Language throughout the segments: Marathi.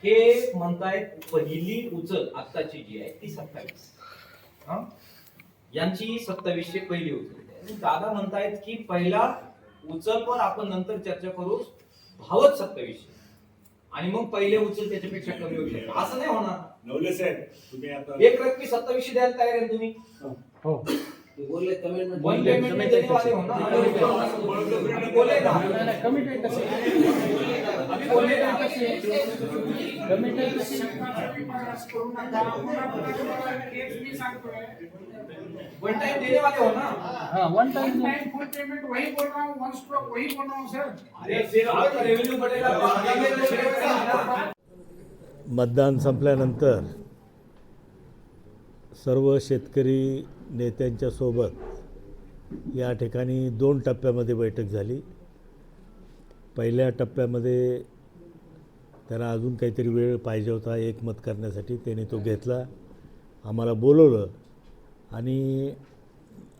हे म्हणतायत पहिली उचल आत्ताची जी आहे ती 27, यांची 2700 पहिली उचल. दादा म्हणतायत की पहिला उचलवर आपण नंतर चर्चा करू, भावच 2700 आणि मग पहिले उचल त्याच्यापेक्षा कमी होऊ शकतो. असं नाही होणार. नवले साहेब तुम्ही आता एक रकमी 2700 द्यायला तयार आहे तुम्ही? हो बोलले कमिटमेंट वन पेमेंट देने वाले हो ना. अभी बोले ना कमिटमेंट कशी अभी बोले ना कमिटमेंट कशी वन टाइम देने वाले हो ना. हाँ वन टाइम फुल पेमेंट वही बोल रहा हूँ, वन स्ट्रोक वही बोल रहा हूँ सर. अरे फिर आपका रेवेन्यू बढ़ेगा. मतदान संपल्यानंतर सर्व शेतकरी नेत्यांच्या सोबत या ठिकाणी 2 टप्प्यामध्ये बैठक झाली. पहिल्या टप्प्यामध्ये त्यांना अजून काहीतरी वेळ पाहिजे होता एकमत करण्यासाठी, त्याने तो घेतला, आम्हाला बोलवलं आणि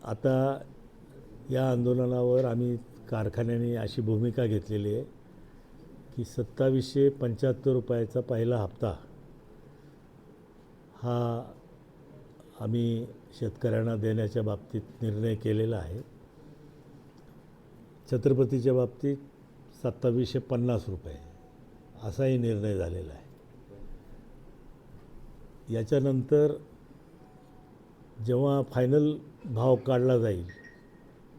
आता या आंदोलनावर आम्ही कारखान्याने अशी भूमिका घेतलेली आहे की 2775 रुपयाचा पहिला हप्ता हा आम्ही शेतकऱ्यांना देण्याच्या बाबतीत निर्णय केलेला आहे. छत्रपतीच्या बाबतीत 2750 रुपये असाही निर्णय झालेला आहे. याच्यानंतर जेव्हा फायनल भाव काढला जाईल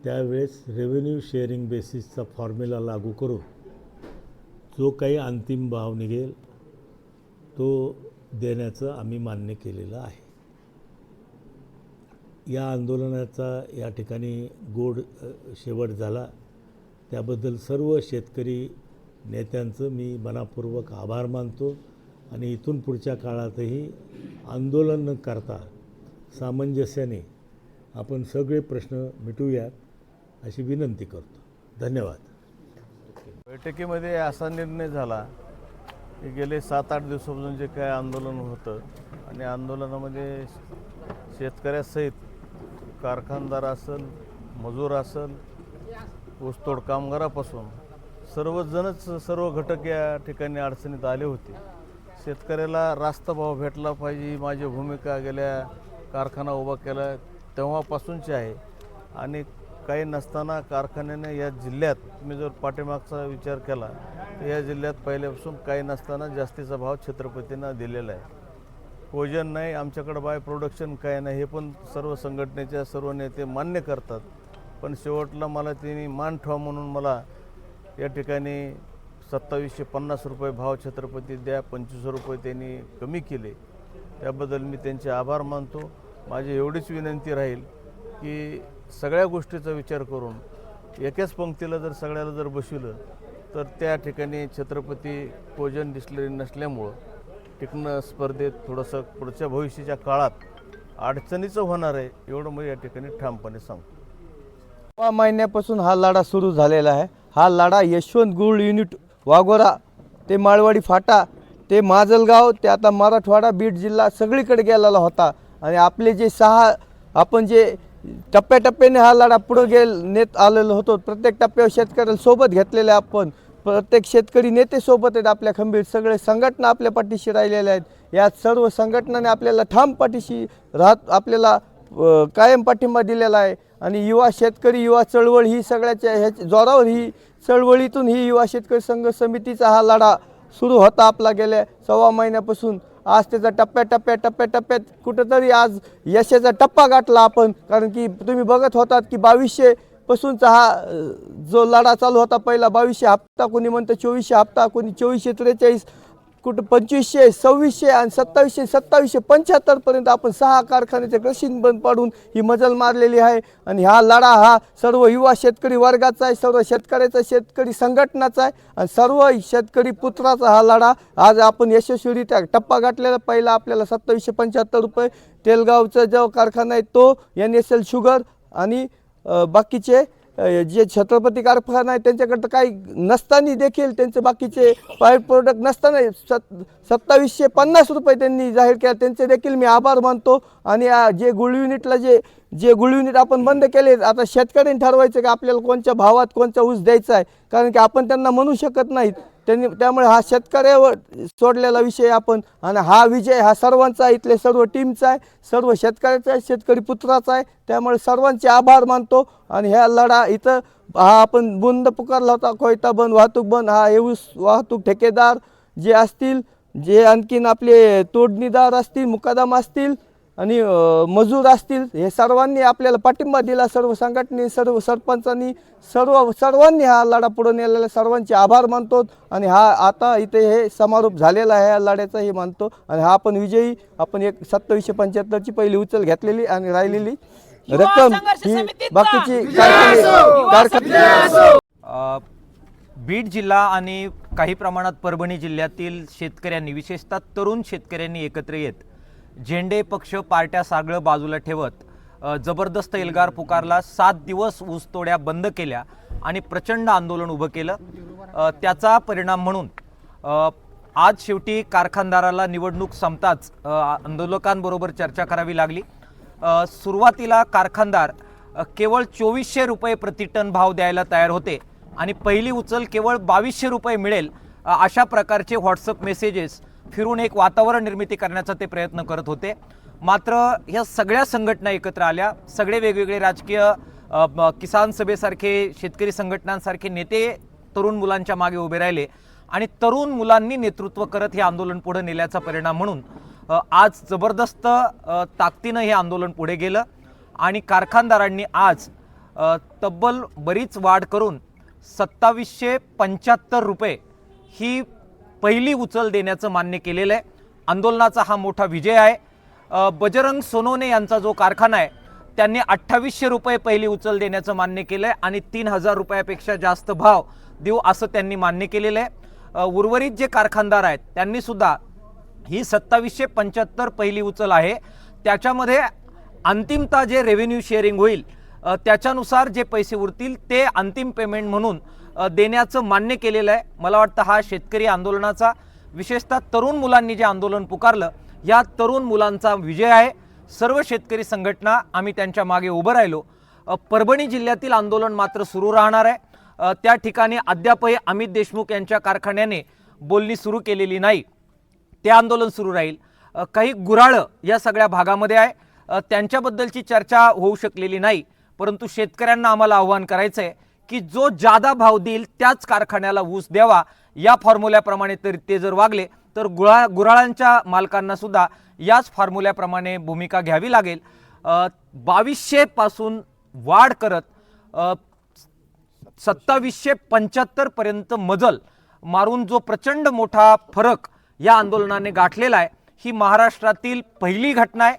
त्यावेळेस रेव्हेन्यू शेअरिंग बेसिसचा फॉर्म्युला लागू करून जो काही अंतिम भाव निघेल तो देण्याचं आम्ही मान्य केलेलं आहे. या आंदोलनाचा या ठिकाणी गोड शेवट झाला, त्याबद्दल सर्व शेतकरी नेत्यांचं मी मनापूर्वक आभार मानतो आणि इथून पुढच्या काळातही आंदोलन न करता सामंजस्याने आपण सगळे प्रश्न मिटवूयात अशी विनंती करतो. धन्यवाद. बैठकीमध्ये असा निर्णय झाला की गेले 7-8 दिवसापासून जे काय आंदोलन होतं आणि आंदोलनामध्ये शेतकऱ्यासहित कारखानदार असेल, मजूर असेल, ऊसतोड कामगारापासून सर्व घटक या ठिकाणी अडचणीत आले होते. शेतकऱ्याला रास्त भाव भेटला पाहिजे ही माझी भूमिका गेल्या कारखाना उभा केला तेव्हापासूनची आहे आणि काही नसताना कारखान्याने या जिल्ह्यात तुम्ही जर पाठीमागचा विचार केला तर या जिल्ह्यात पहिल्यापासून काही नसताना जास्तीचा भाव छत्रपतींना दिलेला आहे. कोजन नाही, आमच्याकडे बाय प्रोडक्शन काय नाही, हे पण सर्व संघटनेच्या सर्व नेते मान्य करतात. पण शेवटला मला त्यांनी मान ठेवा म्हणून मला या ठिकाणी 2750 रुपये भाव छत्रपती द्या, 25 रुपये त्यांनी कमी केले, त्याबद्दल मी त्यांचे आभार मानतो. माझी एवढीच विनंती राहील की सगळ्या गोष्टीचा विचार करून एकाच पंक्तीला जर सगळ्याला जर बसवलं तर त्या ठिकाणी छत्रपती कोजन डिस्टिलरी नसल्यामुळं टिकणं स्पर्धेत थोडंसं पुढच्या भविष्याच्या काळात अडचणीचं होणार आहे, एवढं मी या ठिकाणी ठामपणे सांगतो. 6 महिन्यापासून हा लढा सुरू झालेला आहे. हा लढा यशवंत गुळ युनिट वाघोरा ते माळवाडी फाटा ते माजलगाव ते आता मराठवाडा बीड जिल्हा सगळीकडे गेलेला होता आणि आपले जे 6 आपण जे टप्प्याटप्प्याने हा लढा पुढे नेत आलेलो होतो. प्रत्येक टप्प्यावर शेतकऱ्याला सोबत घेतलेले आपण, प्रत्येक शेतकरी नेते सोबत आहेत आपल्या खंबीर, सगळे संघटना आपल्या पाठीशी राहिलेल्या आहेत. या सर्व संघटनाने आपल्याला ठाम पाठीशी राहत आपल्याला कायम पाठिंबा दिलेला आहे आणि युवा शेतकरी युवा चळवळ ही सगळ्याच्या ह्या जोरावर ही चळवळीतून ही युवा शेतकरी संघ समितीचा हा लढा सुरू होता आपला गेल्या 6 महिन्यापासून. आज त्याचा टप्प्याटप्प्यात कुठंतरी आज यशाचा टप्पा गाठला आपण, कारण की तुम्ही बघत होतात की 2200 पासूनचा हा जो लढा चालू होता पहिला 2200 हप्ता, कोणी म्हणतं 2400 हप्ता, कोणी 2443, कुठं 2500, 2600 आणि 2775 पर्यंत आपण 6 कारखान्याचे क्रशिंग बंद पाडून ही मजल मारलेली आहे. आणि हा लढा हा सर्व युवा शेतकरी वर्गाचा आहे, सर्व शेतकऱ्याचा, शेतकरी संघटनाचा आहे आणि सर्व शेतकरी पुत्राचा हा लढा आज आपण यशस्वीरित्या टप्पा गाठलेला. पहिला आपल्याला 2775 रुपये, तेलगावचा जो कारखाना आहे तो NSL शुगर आणि बाकीचे जे छत्रपती कारखाना आहे त्यांच्याकडं काही नसताना देखील त्यांचे बाकीचे बाय प्रोडक्ट नसताना 2750 रुपये त्यांनी जाहीर केला, त्यांचे देखील मी आभार मानतो. आणि जे गुळ युनिटला जे गुळ युनिट आपण बंद केले, आता शेतकऱ्यांनी ठरवायचं की आपल्याला कोणत्या भावात कोणता ऊस द्यायचा आहे, कारण की आपण त्यांना म्हणू शकत नाहीत. त्यामुळे हा शेतकऱ्यावर सोडलेला विषय आपण, आणि हा विजय हा सर्वांचा आहे, इथले सर्व टीमचा आहे, सर्व शेतकऱ्याचा आहे, शेतकरी पुत्राचा आहे. त्यामुळे सर्वांचे आभार मानतो. आणि ह्या लढा इथं हा आपण बंद पुकारला होता, कोयता बंद, वाहतूक बंद, हा ऊस वाहतूक ठेकेदार जे असतील, जे आणखीन आपले तोडणीदार असतील, मुकादम असतील आणि मजूर असतील, हे सर्वांनी आपल्याला पाठिंबा दिला. सर्व संघटने, सर्व सरपंचांनी, सर्वांनी हा लढा पुढे नेलेला, सर्वांचे आभार मानतो. आणि हा आता इथे हे समारोप झालेला आहे या लढ्याचा, हे मानतो. आणि हा आपण विजयी, आपण एक 2775ची पहिली उचल घेतलेली आणि राहिलेली रक्कम ही बाकीची बीड जिल्हा आणि काही प्रमाणात परभणी जिल्ह्यातील शेतकऱ्यांनी, विशेषतः तरुण शेतकऱ्यांनी एकत्र येत झेंडे, पक्ष, पार्ट्या सगळं बाजूला ठेवत जबरदस्त एल्गार पुकारला. 7 दिवस ऊसतोड्या बंद केल्या आणि प्रचंड आंदोलन उभं केलं. त्याचा परिणाम म्हणून आज शेवटी कारखानदाराला निवडणूक संपताच आंदोलकांबरोबर चर्चा करावी लागली. सुरुवातीला कारखानदार केवळ 2400 रुपये प्रति टन भाव द्यायला तयार होते आणि पहिली उचल केवळ 2200 रुपये मिळेल अशा प्रकारचे व्हॉट्सअप मेसेजेस फिरून एक वातावरण निर्मिती करण्याचा ते प्रयत्न करत होते. मात्र ह्या सगळ्या संघटना एकत्र आल्या. सगळे वेगवेगळे राजकीय किसान सभेसारखे, शेतकरी संघटनांसारखे नेते तरुण मुलांच्या मागे उभे राहिले आणि तरुण मुलांनी नेतृत्व करत हे आंदोलन पुढे नेल्याचा परिणाम म्हणून आज जबरदस्त ताकदीनं हे आंदोलन पुढे गेलं आणि कारखानदारांनी आज तब्बल बरीच वाढ करून 2775 रुपये ही पहिली उचल देण्याचं मान्य केलेलं आहे. आंदोलनाचा हा मोठा विजय आहे. बजरंग सोनवणे यांचा जो कारखाना आहे त्यांनी 2800 रुपये पहिली उचल देण्याचं मान्य केलं आहे आणि 3000 रुपयापेक्षा जास्त भाव देऊ असं त्यांनी मान्य केलेलं आहे. उर्वरित जे कारखानदार आहेत त्यांनी सुद्धा ही 2775 पहिली उचल आहे, त्याच्यामध्ये अंतिमतः जे रेव्हेन्यू शेअरिंग होईल त्याच्यानुसार जे पैसे उरतील ते अंतिम पेमेंट म्हणून देण्याचं मान्य केलेलं आहे. मला वाटतं हा शेतकरी आंदोलनाचा, विशेषतः तरुण मुलांनी जे आंदोलन पुकारलं, या तरुण मुलांचा विजय आहे. सर्व शेतकरी संघटना आम्ही त्यांच्या मागे उभं राहिलो. परभणी जिल्ह्यातील आंदोलन मात्र सुरू राहणार आहे. त्या ठिकाणी अद्यापही अमित देशमुख यांच्या कारखान्याने बोलणी सुरू केलेली नाही. ते आंदोलन सुरू राहील. काही गुऱ्हाळं या सगळ्या भागामध्ये आहे, त्यांच्याबद्दलची चर्चा होऊ शकलेली नाही. परंतु शेतकऱ्यांना आम्हाला आव्हान करायचं आहे की जो जादा भाव देईल त्याच कारखान्याला ऊस द्यावा. या फॉर्म्युल्याप्रमाणे तर ते जर वागले तर गुऱ्हाळांच्या मालकांना सुद्धा याच फॉर्म्युल्याप्रमाणे भूमिका घ्यावी लागेल. 2200 पासून वाढ करत 2775 पर्यंत मजल मारून जो प्रचंड मोठा फरक या आंदोलनाने गाठलेला आहे, ही महाराष्ट्रातील पहिली घटना आहे,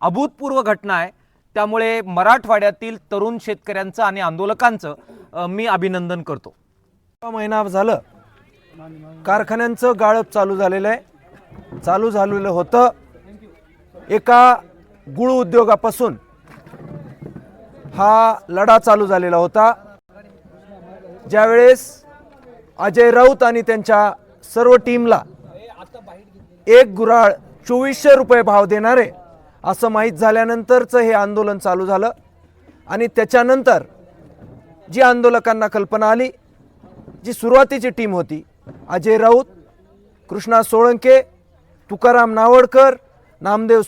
अभूतपूर्व घटना आहे. त्यामुळे मराठवाड्यातील तरुण शेतकऱ्यांचं आणि आंदोलकांचं मी अभिनंदन करतो. महिना झालं कारखान्यांचं गाळप चालू झालेलं आहे. चालू झालेलं होतं एका गुळ उद्योगापासून हा लढा चालू झालेला होता. ज्यावेळेस अजय राऊत आणि त्यांच्या सर्व टीमला एक गुऱ्हाळ 2400 रुपये भाव देणारे असं माहीत झाल्यानंतरचं हे आंदोलन चालू झालं. आणि त्याच्यानंतर जी आंदोलकांना कल्पना आली, जी सुरुवातीची टीम होती, अजय राऊत, कृष्णा सोळंके, तुकाराम नावडकर, नामदेव